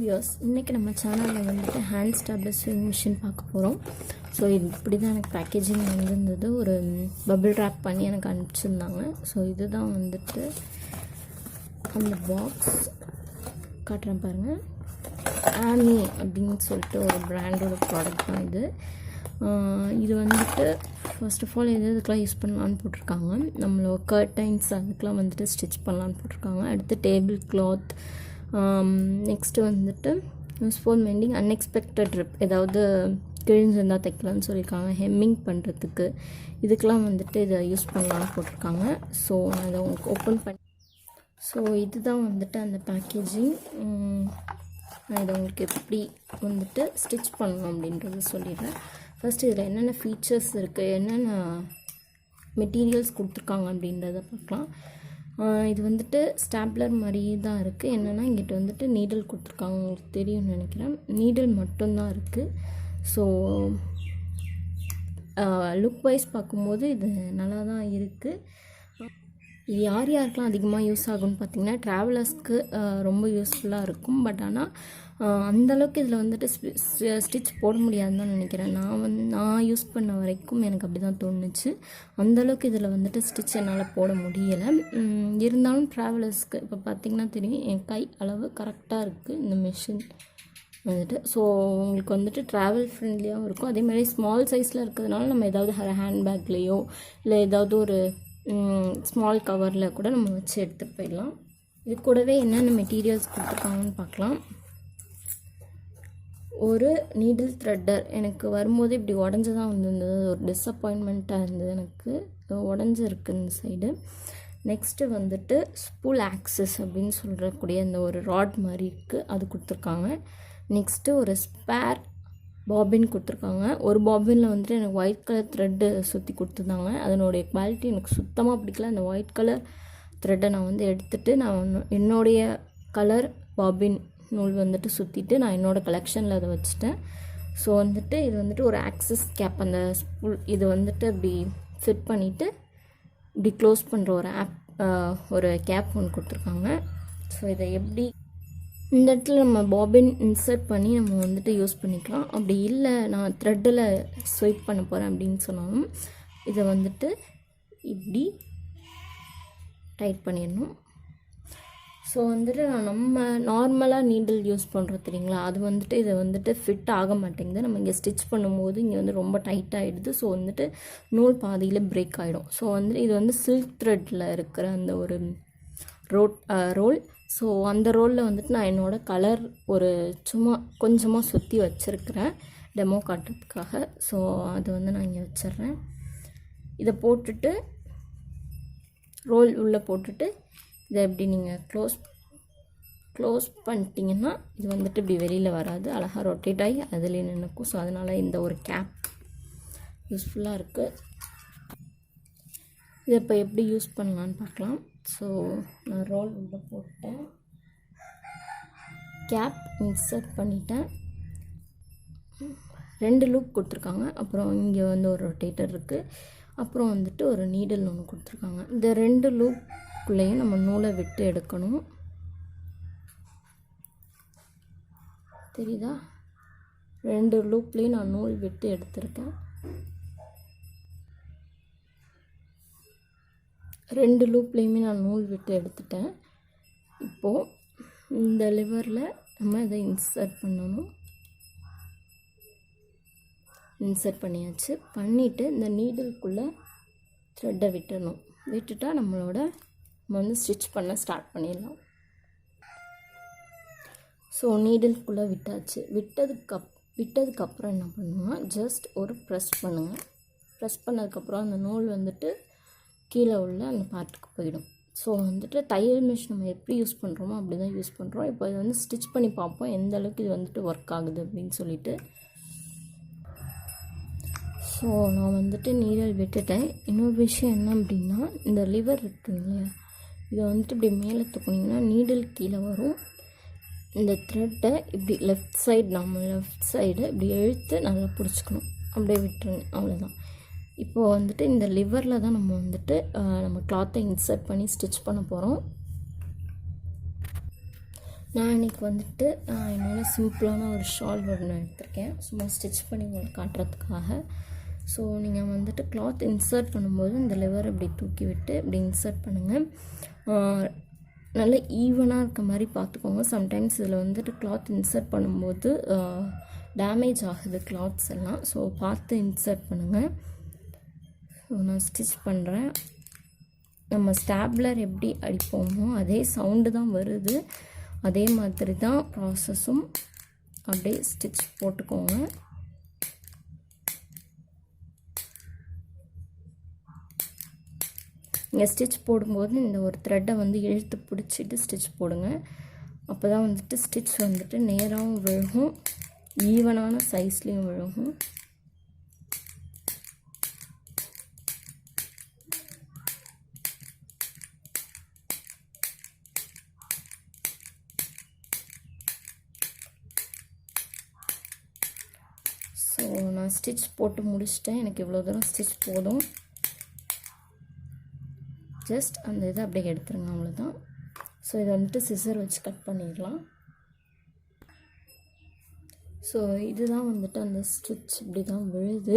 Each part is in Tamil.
வியூயர்ஸ், இன்றைக்கி நம்ம சேனலில் வந்துட்டு ஹேண்ட் ஸ்டாப்லெஸ் ஸ்விங் மிஷின் பார்க்க போகிறோம். ஸோ இது இப்படி தான் எனக்கு பேக்கேஜிங் வந்துருந்தது. ஒரு பபிள் ரேப் பண்ணி எனக்கு அனுப்பிச்சிருந்தாங்க. ஸோ இதுதான் வந்துட்டு அந்த பாக்ஸ் காட்டுறேன் பாருங்கள். ஆமி அப்படின்னு சொல்லிட்டு ஒரு பிராண்டோட ப்ராடக்ட் தான் இது. இது வந்துட்டு ஃபர்ஸ்ட் ஆஃப் ஆல் இதுக்கெலாம் யூஸ் பண்ணலான்னு போட்டிருக்காங்க. நம்மளோட கர்டைன்ஸ் அதுக்கெலாம் வந்துட்டு ஸ்டிச் பண்ணலான்னு போட்டிருக்காங்க. அடுத்து டேபிள் கிளாத், நெக்ஸ்ட்டு வந்துட்டு யூஸ்ஃபுல் மெண்டிங், அன்எக்ஸ்பெக்டட் ட்ரிப், ஏதாவது கிழிஞ்சிருந்தால் தைக்கலான்னு சொல்லியிருக்காங்க. ஹெம்மிங் பண்ணுறதுக்கு இதுக்கெலாம் வந்துட்டு இதை யூஸ் பண்ணலான்னு போட்டிருக்காங்க. ஸோ நான் இதை உங்களுக்கு ஓப்பன் பண்ணி, ஸோ இதுதான் வந்துட்டு அந்த பேக்கேஜிங். நான் இதை உங்களுக்கு எப்படி வந்துட்டு ஸ்டிச் பண்ணணும் அப்படின்றது சொல்லிடுறேன். ஃபஸ்ட்டு இதில் என்னென்ன ஃபீச்சர்ஸ் இருக்குது, என்னென்ன மெட்டீரியல்ஸ் கொடுத்துருக்காங்க அப்படின்றத பார்க்கலாம். இது வந்துட்டு ஸ்டாப்லர் மாதிரியே தான் இருக்குது. என்னென்னா இங்கிட்ட வந்துட்டு நீடில் கொடுத்துருக்காங்க, உங்களுக்கு தெரியும்னு நினைக்கிறேன். நீடில் மட்டும்தான் இருக்குது. ஸோ லுக் வைஸ் பார்க்கும்போது இது நல்லா தான் இருக்குது. இது யார் யாருக்கெலாம் அதிகமாக யூஸ் ஆகும்னு பார்த்திங்கன்னா ட்ராவலர்ஸ்க்கு ரொம்ப யூஸ்ஃபுல்லாக இருக்கும். பட் ஆனால் அந்தளவுக்கு இதில் வந்துட்டு ஸ்டிச் போட முடியாதுன்னு தான் நினைக்கிறேன். நான் யூஸ் பண்ண வரைக்கும் எனக்கு அப்படி தான் தோணுச்சு. அந்தளவுக்கு இதில் வந்துட்டு ஸ்டிச் என்னால் போட முடியலை. இருந்தாலும் ட்ராவலர்ஸ்க்கு இப்போ பார்த்திங்கன்னா தெரியும், என் கை அளவு கரெக்டாக இருக்குது இந்த மிஷின் வந்துட்டு. ஸோ உங்களுக்கு வந்துட்டு ட்ராவல் ஃப்ரெண்ட்லியாகவும் இருக்கும். அதேமாதிரி ஸ்மால் சைஸில் இருக்கிறதுனால நம்ம ஏதாவது ஹேண்ட்பேக்லேயோ இல்லை ஏதாவது ஒரு ஸ்மால் கவரில் கூட நம்ம வச்சு எடுத்துகிட்டு போயிடலாம். இது கூடவே என்னென்ன மெட்டீரியல்ஸ் கொடுத்துருக்காங்கன்னு பார்க்கலாம். ஒரு நீடில் த்ரெட்டர் எனக்கு வரும்போது இப்படி உடஞ்சி தான் வந்திருந்தது. ஒரு டிஸப்பாயின்மெண்ட்டாக இருந்தது, எனக்கு உடஞ்சிருக்கு இந்த சைடு. நெக்ஸ்ட்டு வந்துட்டு ஸ்பூல் ஆக்சஸ் அப்படின்னு சொல்கிறக்கூடிய அந்த ஒரு ராட் மாதிரி இருக்குது, அது கொடுத்துருக்காங்க. நெக்ஸ்ட்டு ஒரு ஸ்பேர் பாபின் கொடுத்துருக்காங்க. ஒரு பாபினில் வந்துட்டு எனக்கு ஒயிட் கலர் த்ரெட்டு சுற்றி கொடுத்துருந்தாங்க. அதனுடைய குவாலிட்டி எனக்கு சுத்தமாக பிடிக்கல. அந்த ஒயிட் கலர் த்ரெட்டை நான் வந்து எடுத்துகிட்டு நான் என்னுடைய கலர் பாபின் நூல் வந்துட்டு சுற்றிட்டு நான் என்னோடய கலெக்ஷனில் அதை வச்சுட்டேன். ஸோ வந்துட்டு இது வந்துட்டு ஒரு ஆக்சஸ் கேப், அந்த ஸ்பூல் இது வந்துட்டு இப்படி ஃபிட் பண்ணிவிட்டு இப்படி க்ளோஸ் பண்ணுற ஒரு கேப் ஒன்று கொடுத்துருக்காங்க. ஸோ இதை எப்படி இந்த இடத்துல நம்ம பாபின் இன்சர்ட் பண்ணி நம்ம வந்துட்டு யூஸ் பண்ணிக்கலாம். அப்படி இல்லை நான் த்ரெட்டில் ஸ்வைப் பண்ண போகிறேன் அப்படின்னு சொன்னாலும் இதை வந்துட்டு இப்படி டைட் பண்ணிடணும். ஸோ வந்துட்டு நம்ம நார்மலாக நீடில் யூஸ் பண்ணுறோம் தெரியுங்களா, அது வந்துட்டு இதை வந்துட்டு ஃபிட் ஆக மாட்டேங்குது. நம்ம இங்கே ஸ்டிச் பண்ணும்போது இங்கே வந்து ரொம்ப டைட் ஆகிடுது. ஸோ வந்துட்டு நூல் பாதியில் பிரேக் ஆகிடும். ஸோ வந்துட்டு இது வந்து சில்க் த்ரெட்டில் இருக்கிற அந்த ஒரு ரோல். ஸோ அந்த ரோலில் வந்துட்டு நான் என்னோடய கலர் ஒரு சும்மா கொஞ்சமாக சுற்றி வச்சுருக்கிறேன் டெமோ காட்டுறதுக்காக. ஸோ அது வந்து நான் இங்கே வச்சிட்றேன். இதை போட்டுட்டு ரோல் உள்ளே போட்டுட்டு இதை எப்படி நீங்கள் க்ளோஸ் பண்ணிட்டீங்கன்னா இது வந்துட்டு இப்படி வெளியில் வராது, அழகாக ரொட்டேட் ஆகி அதிலே நினைக்கும். ஸோ அதனால் இந்த ஒரு கேப் யூஸ்ஃபுல்லாக இருக்குது. இதை இப்போ எப்படி யூஸ் பண்ணலான்னு பார்க்கலாம். ஸோ நான் ரோல் உள்ளே போட்டேன், கேப் இன்சர்ட் பண்ணிட்டேன். 2 லூப் கொடுத்துருக்காங்க. அப்புறம் இங்கே வந்து ஒரு ரொட்டேட்டர் இருக்குது. அப்புறம் வந்துட்டு ஒரு நீடில் ஒன்று கொடுத்துருக்காங்க. இந்த 2 லூப்புக்குள்ளேயும் நம்ம நூலை விட்டு எடுக்கணும். தெரியுதா? 2 லூப்லேயும் நான் நூல் விட்டு எடுத்திருக்கேன். 2 லூப்லேயுமே நான் நூல் விட்டு எடுத்துட்டேன். இப்போது இந்த லிவரில் நம்ம இதை இன்சர்ட் பண்ணணும். இன்சர்ட் பண்ணியாச்சு. பண்ணிவிட்டு இந்த நீடிலுக்குள்ளே த்ரெட்டை விட்டுடணும். விட்டுட்டால் நம்ம வந்து ஸ்டிச் பண்ண ஸ்டார்ட் பண்ணிடலாம். ஸோ நீடிலுக்குள்ளே விட்டாச்சு. விட்டதுக்கப்புறம் என்ன பண்ணணும்னா ஜஸ்ட் ஒரு ப்ரெஸ் பண்ணுங்கள். ப்ரெஸ் பண்ணதுக்கப்புறம் அந்த நூல் வந்துட்டு கீழே உள்ள அந்த பார்ட்டுக்கு போயிடும். ஸோ வந்துட்டு தையல் மிஷின் நம்ம எப்படி யூஸ் பண்ணுறோமோ அப்படி தான் யூஸ் பண்ணுறோம். இப்போ இது வந்து ஸ்டிச் பண்ணி பார்ப்போம் எந்த அளவுக்கு இது வந்துட்டு ஒர்க் ஆகுது அப்படின்னு சொல்லிட்டு. ஸோ நான் வந்துட்டு நீடில் விட்டுட்டேன். இன்னொரு விஷயம் என்ன அப்படின்னா, இந்த லிவர் இருக்குங்க இல்லையா, இதை வந்துட்டு இப்படி மேலே தூக்குனிங்கன்னா நீடில் கீழே வரும். இந்த த்ரெட்டை இப்படி லெஃப்ட் சைடு இப்படி இழுத்து நல்லா பிடிச்சிக்கணும். அப்படியே விட்டுருங்க, அவ்வளோதான். இப்போது வந்துட்டு இந்த லிவரில் தான் நம்ம வந்துட்டு நம்ம கிளாத்தை இன்சர்ட் பண்ணி ஸ்டிச் பண்ண போகிறோம். நான் இன்றைக்கி வந்துட்டு என்னோட சிம்பிளான ஒரு ஷால் ஒன்று எடுத்திருக்கேன், சும்மா ஸ்டிச் பண்ணி உங்களுக்கு காட்டுறதுக்காக. ஸோ நீங்கள் வந்துட்டு கிளாத் இன்சர்ட் பண்ணும்போது இந்த லிவர் இப்படி தூக்கி விட்டு இப்படி இன்சர்ட் பண்ணுங்கள். நல்லா ஈவனாக இருக்க மாதிரி பார்த்துக்கோங்க. சம்டைம்ஸ் இதில் வந்துட்டு கிளாத் இன்சர்ட் பண்ணும்போது டேமேஜ் ஆகுது கிளாத்ஸ் எல்லாம். ஸோ பார்த்து இன்சர்ட் பண்ணுங்கள். ஸோ நான் ஸ்டிச் பண்ணுறேன். நம்ம ஸ்டாப்லர் எப்படி அடிப்போமோ அதே சவுண்டு தான் வருது, அதே மாதிரி தான் ப்ராசஸும். அப்படியே ஸ்டிச் போட்டுக்கோங்க. நீங்கள் ஸ்டிச் போடும்போது இந்த ஒரு த்ரெட்டை வந்து இழுத்து பிடிச்சிட்டு ஸ்டிச் போடுங்க. அப்போ தான் வந்துட்டு ஸ்டிச் வந்துட்டு நேராகவும் விழுகும், ஈவனான சைஸ்லேயும் விழுகும். ஸோ நான் ஸ்டிச் போட்டு முடிச்சிட்டேன். எனக்கு இவ்வளோ தூரம் ஸ்டிச் போதும். ஜஸ்ட் அந்த இதை அப்படியே எடுத்துருங்க, அவ்வளோதான். ஸோ இதை வந்துட்டு சிசர் வச்சு கட் பண்ணிடலாம். ஸோ இதுதான் வந்துட்டு அந்த ஸ்டிச் இப்படி தான் விழுது.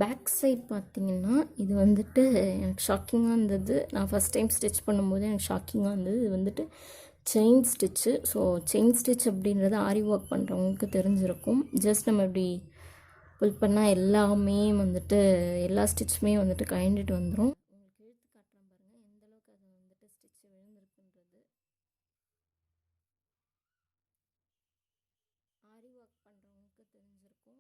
பேக் சைட் பார்த்திங்கன்னா இது வந்துட்டு எனக்கு ஷாக்கிங்காக இருந்தது. நான் ஃபஸ்ட் டைம் ஸ்டிச் பண்ணும்போது எனக்கு ஷாக்கிங்காக இருந்தது. இது வந்துட்டு chain stitch. So chain stitch அப்படின்றது ஆரி ஒர்க் பண்ணுறவங்களுக்கு தெரிஞ்சிருக்கும். ஜஸ்ட் நம்ம இப்படி புல் பண்ணால் எல்லாமே வந்துட்டு எல்லா ஸ்டிச்சுமே வந்துட்டு கழண்டுட்டு வந்துடும். உங்களுக்கு இழுத்து காட்டுறேன் பாருங்கள் எந்த அளவுக்கு அது வந்துட்டு ஸ்டிச்சு விழுந்திருக்குன்றது. ஆரி ஒர்க் பண்ணுறவங்களுக்கு தெரிஞ்சிருக்கும்.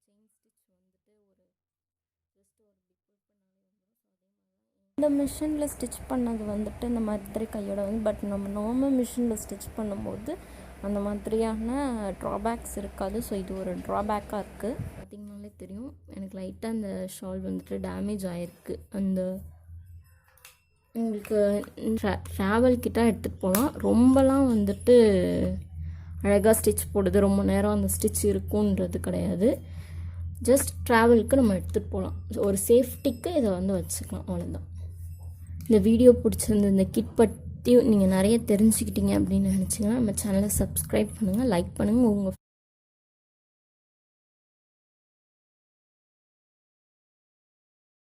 செயின் ஸ்டிச் வந்துட்டு ஒரு ஜஸ்ட் ஒரு இப்படி புல் பண்ணாலே வந்துடும். ஸோ அதே மாதிரி தான் இந்த மிஷினில் ஸ்டிச் பண்ணது வந்துட்டு இந்த மாதிரி கையோட வந்து, பட் நம்ம நார்மல் மிஷினில் ஸ்டிச் பண்ணும்போது அந்த மாதிரியான ட்ராபேக்ஸ் இருக்காது. ஸோ இது ஒரு ட்ராபேக்காக இருக்குது. பார்த்திங்கனாலே தெரியும் எனக்கு லைட்டாக அந்த ஷால் வந்துட்டு டேமேஜ் ஆகிருக்கு. அந்த உங்களுக்கு ட்ராவல் கிட்ட எடுத்துகிட்டு போகலாம். ரொம்பலாம் வந்துட்டு அழகாக ஸ்டிச் போடுது, ரொம்ப நேரம் அந்த ஸ்டிச் இருக்குன்றது கிடையாது. ஜஸ்ட் ட்ராவலுக்கு நம்ம எடுத்துகிட்டு போகலாம். ஒரு சேஃப்டிக்கு இதை வந்து வச்சுக்கலாம், அவ்வளோதான். இந்த வீடியோ பிடிச்சிருந்து இந்த கிட் பற்றி நீங்கள் நிறைய தெரிஞ்சுக்கிட்டீங்க அப்படின்னு நினச்சிங்கன்னா நம்ம சேனலை சப்ஸ்கிரைப் பண்ணுங்கள், லைக் பண்ணுங்கள். உங்கள்